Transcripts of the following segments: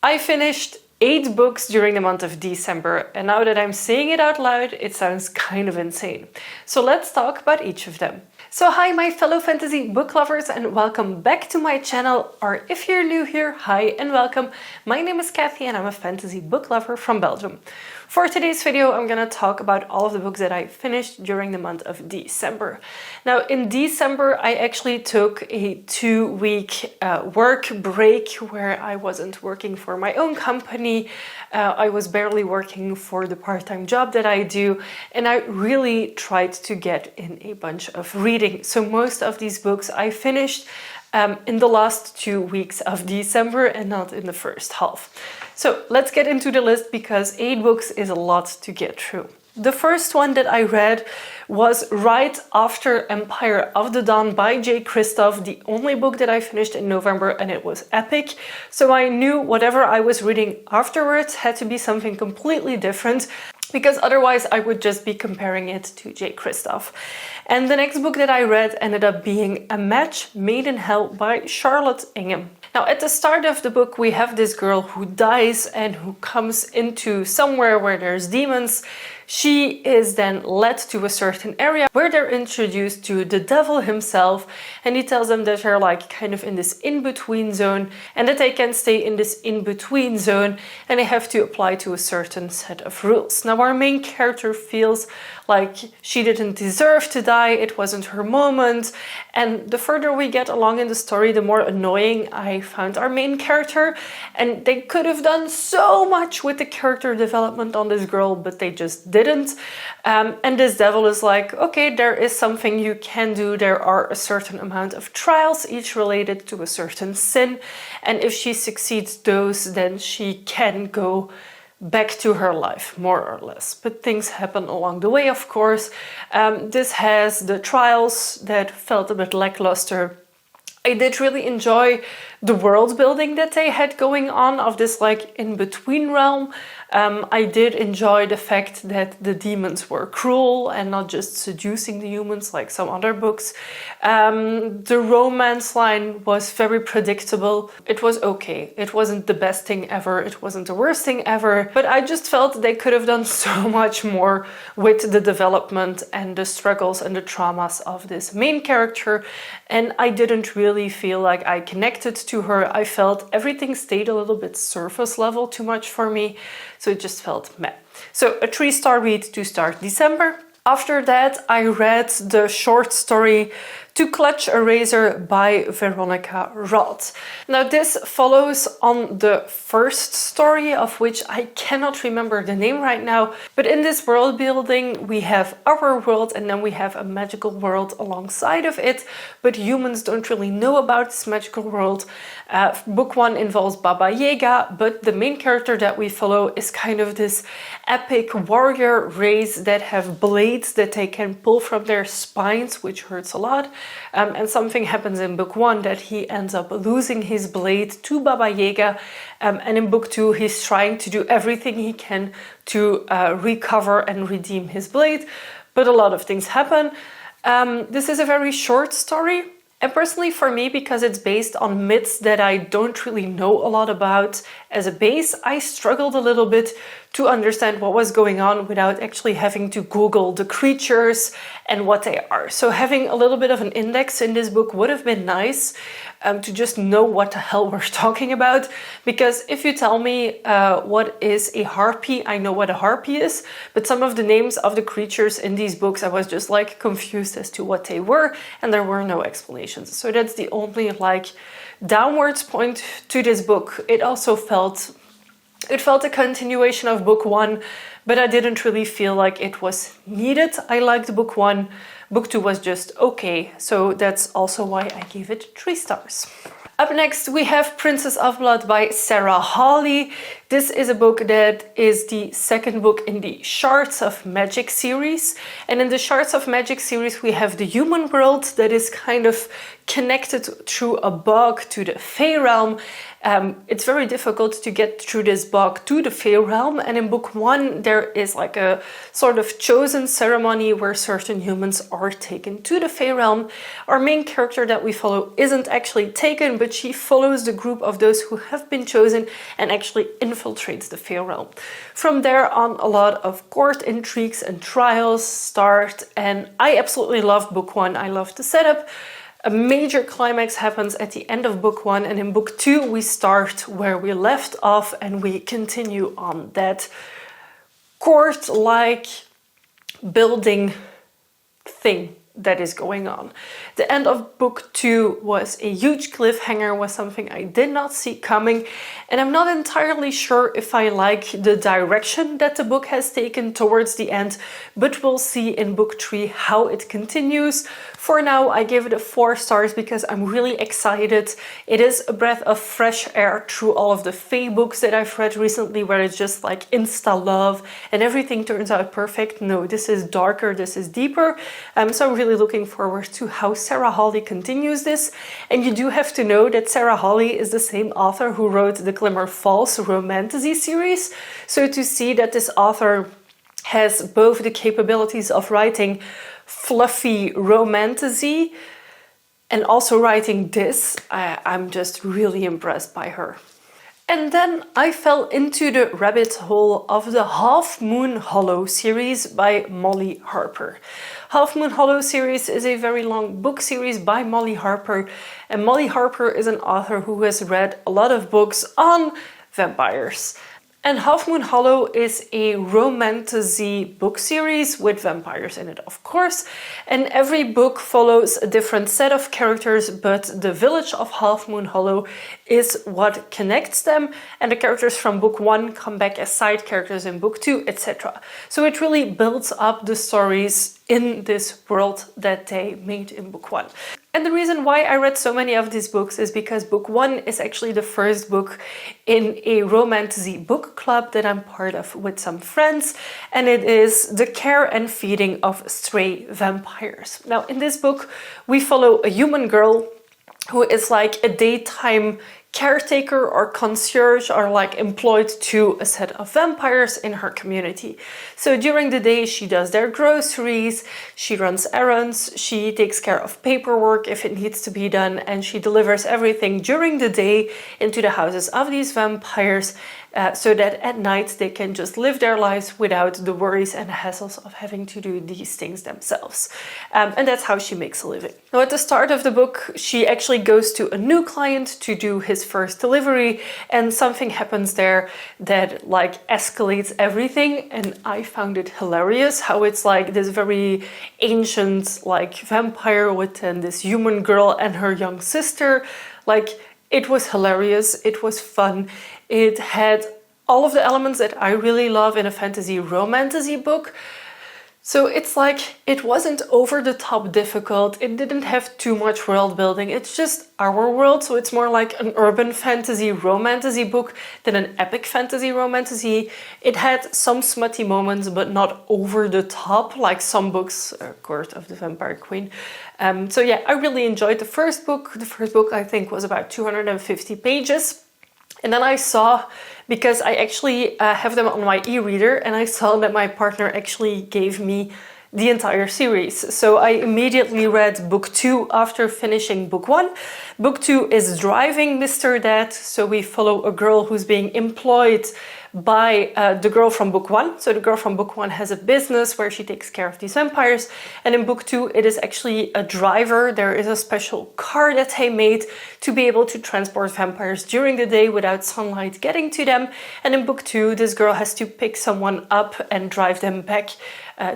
I finished 8 books during the month of December, and now that I'm saying it out loud, it sounds kind of insane. So let's talk about each of them. So hi my fellow fantasy book lovers, and welcome back to my channel, or if you're new here, hi and welcome. My name is Kathy and I'm a fantasy book lover from Belgium. For today's video, I'm gonna talk about all of the books that I finished during the month of December. Now in December, I actually took a 2-week work break where I wasn't working for my own company. I was barely working for the part-time job that I do, and I really tried to get in a bunch of reading. So most of these books I finished in the last 2 weeks of December and not in the first half. So let's get into the list because 8 books is a lot to get through. The first one that I read was right after Empire of the Dawn by J. Kristoff, the only book that I finished in November, and it was epic. So I knew whatever I was reading afterwards had to be something completely different, because otherwise I would just be comparing it to J. Kristoff. And the next book that I read ended up being A Match Made in Hell by Charlotte Ingham. Now at the start of the book we have this girl who dies and who comes into somewhere where there's demons. She is then led to a certain area where they're introduced to the devil himself, and he tells them that they're like kind of in this in-between zone and that they can stay in this in-between zone and they have to apply to a certain set of rules. Now our main character feels like she didn't deserve to die, it wasn't her moment, and the further we get along in the story, the more annoying I found our main character, and they could have done so much with the character development on this girl, but they just didn't. And this devil is like, okay, there is something you can do, there are a certain amount of trials, each related to a certain sin, and if she succeeds those, then she can go back to her life, more or less. But things happen along the way, of course. This has the trials that felt a bit lackluster. I did really enjoy the world building that they had going on of this like in-between realm. I did enjoy the fact that the demons were cruel and not just seducing the humans like some other books. The romance line was very predictable. It was okay. It wasn't the best thing ever. It wasn't the worst thing ever. But I just felt they could have done so much more with the development and the struggles and the traumas of this main character. And I didn't really feel like I connected to her. I felt everything stayed a little bit surface level too much for me. So it just felt meh. So a 3-star read to start December. After that, I read the short story To Clutch a Razor by Veronica Roth. Now this follows on the first story, of which I cannot remember the name right now, but in this world building we have our world and then we have a magical world alongside of it, but humans don't really know about this magical world. Book 1 involves Baba Yaga, but the main character that we follow is kind of this epic warrior race that have blades that they can pull from their spines, which hurts a lot. And something happens in book 1 that he ends up losing his blade to Baba Yaga, and in book 2 he's trying to do everything he can to recover and redeem his blade, but a lot of things happen. This is a very short story, and personally for me, because it's based on myths that I don't really know a lot about as a base, I struggled a little bit to understand what was going on without actually having to Google the creatures and what they are. So having a little bit of an index in this book would have been nice, to just know what the hell we're talking about. Because if you tell me what is a harpy, I know what a harpy is, but some of the names of the creatures in these books, I was just like confused as to what they were, and there were no explanations. So that's the only like downwards point to this book. It also felt a continuation of book 1, but I didn't really feel like it was needed. I liked book 1. Book 2 was just okay, so that's also why I gave it 3 stars. Up next we have Princess of Blood by Sarah Hawley. This is a book that is the second book in the Shards of Magic series. And in the Shards of Magic series, we have the human world that is kind of connected through a bog to the Fae realm. It's very difficult to get through this bog to the Fae realm, and in book 1 there is like a sort of chosen ceremony where certain humans are taken to the Fae realm. Our main character that we follow isn't actually taken, but she follows the group of those who have been chosen and actually infiltrates the Fae realm. From there on, a lot of court intrigues and trials start, and I absolutely loved book 1. I loved the setup. A major climax happens at the end of book 1, and in book 2 we start where we left off and we continue on that court-like building thing that is going on. The end of book 2 was a huge cliffhanger, was something I did not see coming, and I'm not entirely sure if I like the direction that the book has taken towards the end, but we'll see in book 3 how it continues. For now, I give it a 4 stars because I'm really excited. It is a breath of fresh air through all of the Fae books that I've read recently, where it's just like insta-love and everything turns out perfect. No, this is darker, this is deeper. So I'm really looking forward to how Sarah Hawley continues this. And you do have to know that Sarah Hawley is the same author who wrote the Glimmer Falls Romantasy series. So to see that this author has both the capabilities of writing fluffy romantasy and also writing this, I'm just really impressed by her. And then I fell into the rabbit hole of the Half Moon Hollow series by Molly Harper. Half Moon Hollow series is a very long book series by Molly Harper, and Molly Harper is an author who has read a lot of books on vampires. And Half Moon Hollow is a romantasy book series with vampires in it, of course. And every book follows a different set of characters, but the village of Half Moon Hollow is what connects them. And the characters from book 1 come back as side characters in book 2, etc. So it really builds up the stories in this world that they made in book 1. And the reason why I read so many of these books is because book 1 is actually the first book in a romantasy book club that I'm part of with some friends, and it is The Care and Feeding of Stray Vampires. Now, in this book, we follow a human girl who is like a daytime caretaker or concierge, or like employed to a set of vampires in her community. So during the day she does their groceries, she runs errands, she takes care of paperwork if it needs to be done, and she delivers everything during the day into the houses of these vampires, so that at night they can just live their lives without the worries and hassles of having to do these things themselves. And that's how she makes a living. Now, at the start of the book, she actually goes to a new client to do his first delivery, and something happens there that like escalates everything, and I found it hilarious how it's like this very ancient like vampire with then this human girl and her young sister. Like, it was hilarious, it was fun, it had all of the elements that I really love in a fantasy romantasy book. So it's like, it wasn't over the top difficult, it didn't have too much world building, it's just our world, so it's more like an urban fantasy romantasy book than an epic fantasy romantasy. It had some smutty moments, but not over the top like some books, Court of the Vampire Queen. So yeah, I really enjoyed the first book. The first book I think was about 250 pages. And then I saw, because I actually have them on my e-reader, and I saw that my partner actually gave me the entire series. So I immediately read book 2 after finishing book 1. Book 2 is Driving Mr. Dead. So we follow a girl who's being employed by the girl from book 1. So the girl from book 1 has a business where she takes care of these vampires. And in book 2, it is actually a driver. There is a special car that they made to be able to transport vampires during the day without sunlight getting to them. And in book 2, this girl has to pick someone up and drive them back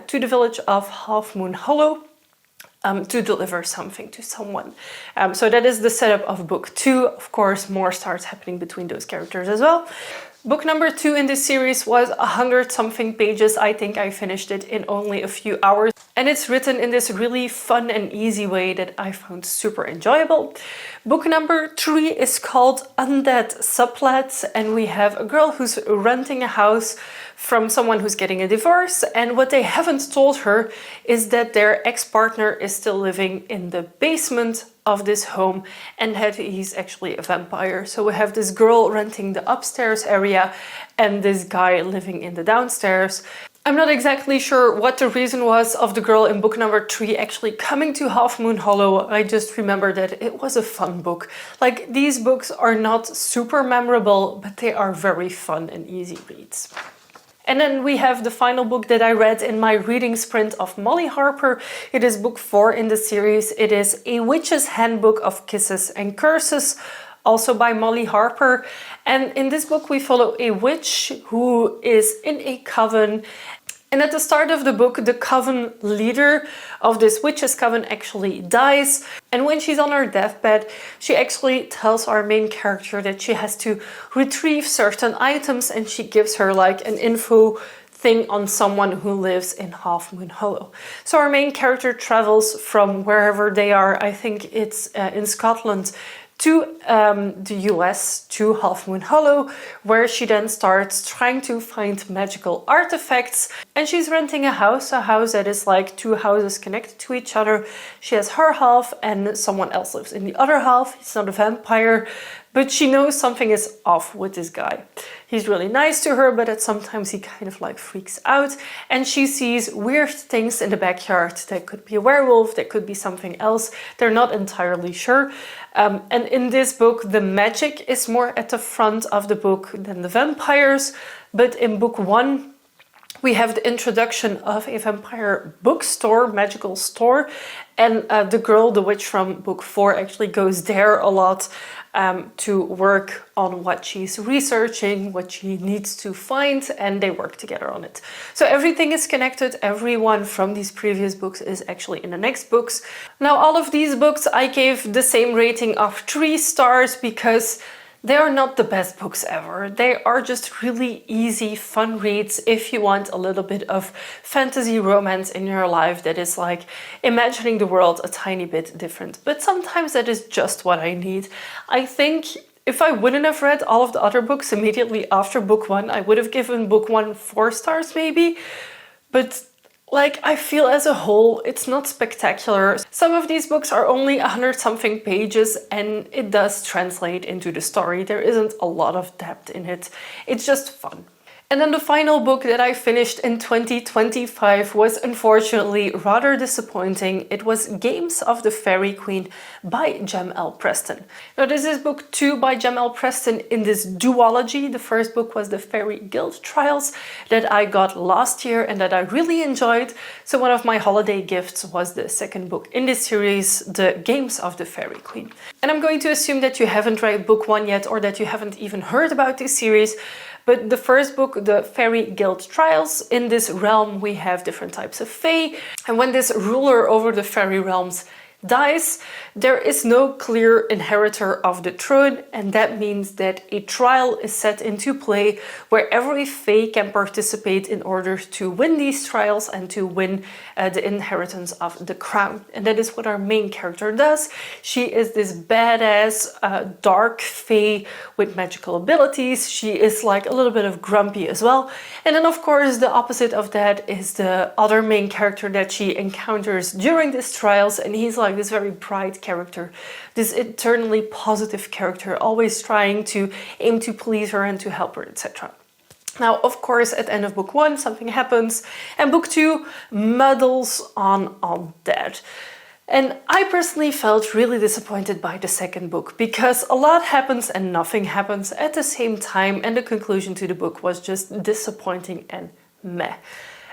to the village of Half Moon Hollow. to deliver something to someone. So that is the setup of book 2. Of course, more starts happening between those characters as well. Book number 2 in this series was 100-something pages. I think I finished it in only a few hours. And it's written in this really fun and easy way that I found super enjoyable. Book number 3 is called Undead, Sublet, and we have a girl who's renting a house from someone who's getting a divorce, and what they haven't told her is that their ex-partner is still living in the basement of this home and that he's actually a vampire. So we have this girl renting the upstairs area and this guy living in the downstairs. I'm not exactly sure what the reason was of the girl in book number 3 actually coming to Half Moon Hollow. I just remember that it was a fun book. Like, these books are not super memorable, but they are very fun and easy reads. And then we have the final book that I read in my reading sprint of Molly Harper. It is book 4 in the series. It is A Witch's Handbook of Kisses and Curses, also by Molly Harper. And in this book we follow a witch who is in a coven. And at the start of the book, the coven leader of this witches' coven actually dies. And when she's on her deathbed, she actually tells our main character that she has to retrieve certain items, and she gives her like an info thing on someone who lives in Half Moon Hollow. So our main character travels from wherever they are, I think it's in Scotland, to the US, to Half Moon Hollow, where she then starts trying to find magical artifacts. And she's renting a house that is like 2 houses connected to each other. She has her half and someone else lives in the other half. He's not a vampire, but she knows something is off with this guy. He's really nice to her, but sometimes he kind of like freaks out, and she sees weird things in the backyard. That could be a werewolf, that could be something else. They're not entirely sure. And in this book, the magic is more at the front of the book than the vampires. But in book 1, we have the introduction of a vampire bookstore, magical store, and the girl, the witch from book 4, actually goes there a lot to work on what she's researching, what she needs to find, and they work together on it. So everything is connected. Everyone from these previous books is actually in the next books. Now, all of these books I gave the same rating of 3 stars because they are not the best books ever. They are just really easy, fun reads if you want a little bit of fantasy romance in your life that is like imagining the world a tiny bit different. But sometimes that is just what I need. I think if I wouldn't have read all of the other books immediately after book 1, I would have given book 1 4 stars maybe. But like, I feel as a whole, it's not spectacular. Some of these books are only 100-something pages, and it does translate into the story. There isn't a lot of depth in it. It's just fun. And then the final book that I finished in 2025 was unfortunately rather disappointing. It was Games of the Faerie Queen by Jem L. Preston. Now, this is book 2 by Jem L. Preston in this duology. The first book was the Faerie Guild Trials that I got last year and that I really enjoyed. So one of my holiday gifts was the second book in this series, the Games of the Faerie Queen. And I'm going to assume that you haven't read book 1 yet, or that you haven't even heard about this series. But the first book, the Faerie Guild Trials, in this realm we have different types of fae. And when this ruler over the fairy realms dies, there is no clear inheritor of the throne, and that means that a trial is set into play where every fae can participate in order to win these trials and to win the inheritance of the crown. And that is what our main character does. She is this badass dark fae with magical abilities. She is like a little bit of grumpy as well. And then of course the opposite of that is the other main character that she encounters during these trials, and he's like this very bright character, this eternally positive character, always trying to aim to please her and to help her, etc. Now, of course, at the end of book 1, something happens, and book 2 muddles on Undead. And I personally felt really disappointed by the second book because a lot happens and nothing happens at the same time, and the conclusion to the book was just disappointing and meh.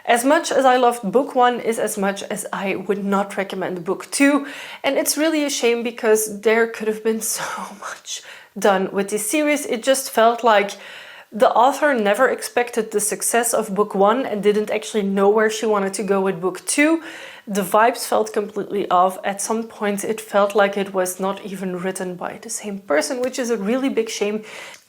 As much as I loved book 1 is as much as I would not recommend book 2. And it's really a shame because there could have been so much done with this series. It just felt like The author never expected the success of book 1 and didn't actually know where she wanted to go with book 2. The vibes felt completely off. At some point it felt like it was not even written by the same person, which is a really big shame.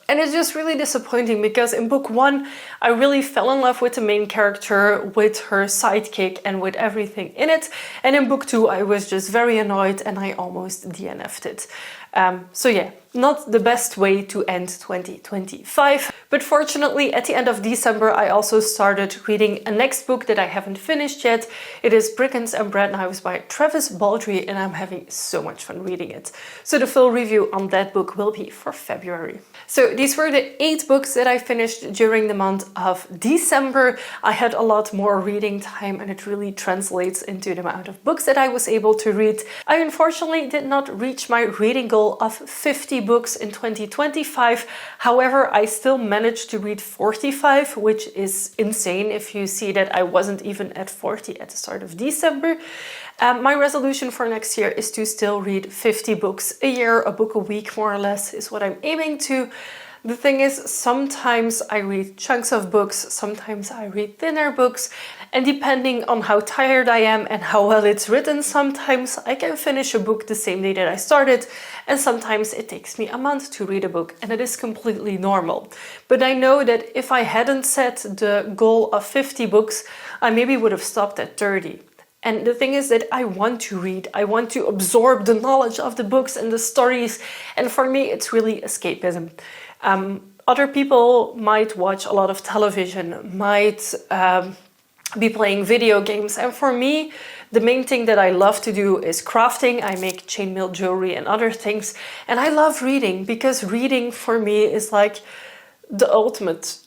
And it's just really disappointing because in book 1 I really fell in love with the main character, with her sidekick and with everything in it. And in book 2 I was just very annoyed and I almost DNF'd it. So yeah, not the best way to end 2025. But fortunately at the end of December I also started reading a next book that I haven't finished yet. It is Brigands and Bread Knives by Travis Baldree and I'm having so much fun reading it. So the full review on that book will be for February. So these were the 8 books that I finished during the month of December. I had a lot more reading time and it really translates into the amount of books that I was able to read. I unfortunately did not reach my reading goal of 50 books in 2025. However, I still managed to read 45, which is insane if you see that I wasn't even at 40 at the start of December. My resolution for next year is to still read 50 books a year, a book a week more or less is what I'm aiming to. The thing is, sometimes I read chunks of books, sometimes I read thinner books, and depending on how tired I am and how well it's written, sometimes I can finish a book the same day that I started, and sometimes it takes me a month to read a book, and it is completely normal. But I know that if I hadn't set the goal of 50 books, I maybe would have stopped at 30. And the thing is that I want to read, I want to absorb the knowledge of the books and the stories, and for me it's really escapism. Other people might watch a lot of television, might be playing video games, and for me the main thing that I love to do is crafting. I make chainmail jewelry and other things, and I love reading because reading for me is like the ultimate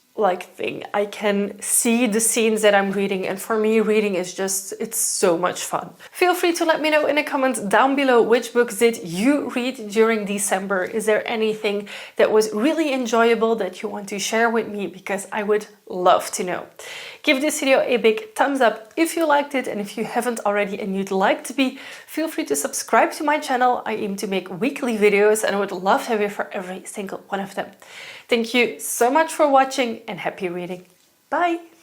thing. I can see the scenes that I'm reading, and for me reading is just, it's so much fun. Feel free to let me know in the comments down below which books did you read during December. Is there anything that was really enjoyable that you want to share with me, because I would love to know. Give this video a big thumbs up if you liked it, and if you haven't already and you'd like to be, feel free to subscribe to my channel. I aim to make weekly videos and I would love to have you for every single one of them. Thank you so much for watching and happy reading. Bye!